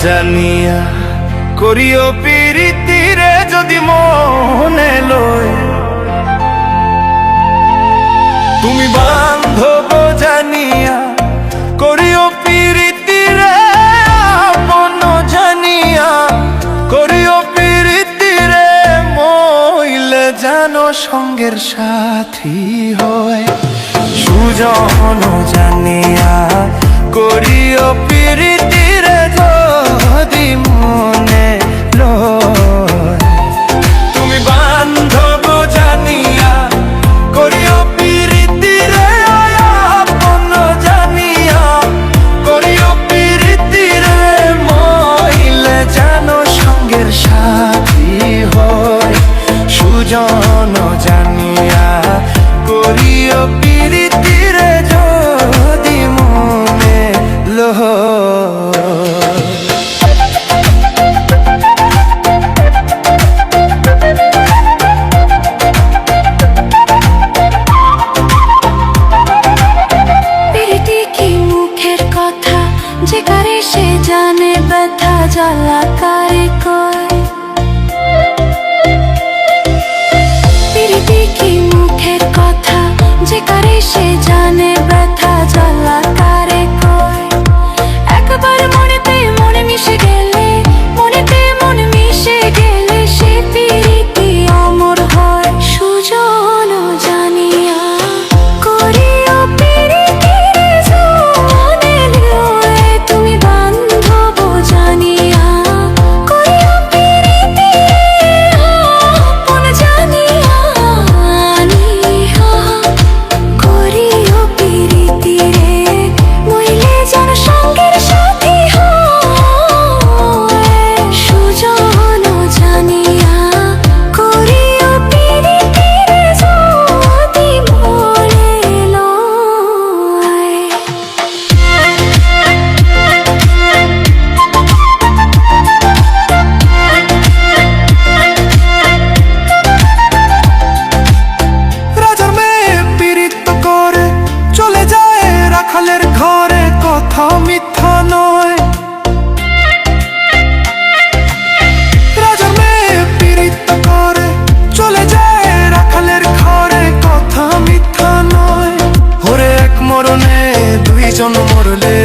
জানিয়া করিও প্রীতিরে যদি মনে লয়, তুমি বান্ধব জানিয়া করিও প্রীতিরে আপন জানিয়া করিও প্রীতিরে মইলে জানো সঙ্গের সাথী হয়। সুজন জানিয়া করিও প্রীতিরে যদি মনে লয়, তুমি বান্ধব জানিয়া করিও প্রীতিরে আপন জানিয়া করিও প্রীতিরে মইলে জানো সঙ্গের সাথী হয়। সুজন জানিয়া করিও প্রীতিরে যদি মনে লয়। যে কারে সে জানে ব্যথা জ্বালা কারে কয়, প্রীতি কি মুখের কথা, যে কারে সে জানে ব্যথা জ্বালা কারে কয়। একবার মনেতে মনে মিশে গেলে, মনেতে মন মিশে গেলে সে প্রীতি অমর হয়। সুজন জানিয়া করিও প্রীতিরে মনে লয়, তুমি বান্ধব জানিয়া করিও প্রীতিরে আপন জানিয়া নিহা করিও প্রীতিরে মইলে যেন সঙ্গের সাথী হয়। সুজন জানিয়া করিও প্রীতিরে যদি মনে লয়। রাজার মেয়ে পীড়িত করে চলে যায় রাখালের ঘরে, কথা মিথ্যা নয়। রাজার মেয়ে পীড়িত করে চলে যায় রাখালের ঘরে, কথা মিথ্যা নয়। ওরে এক মরণে দুইজন মরলে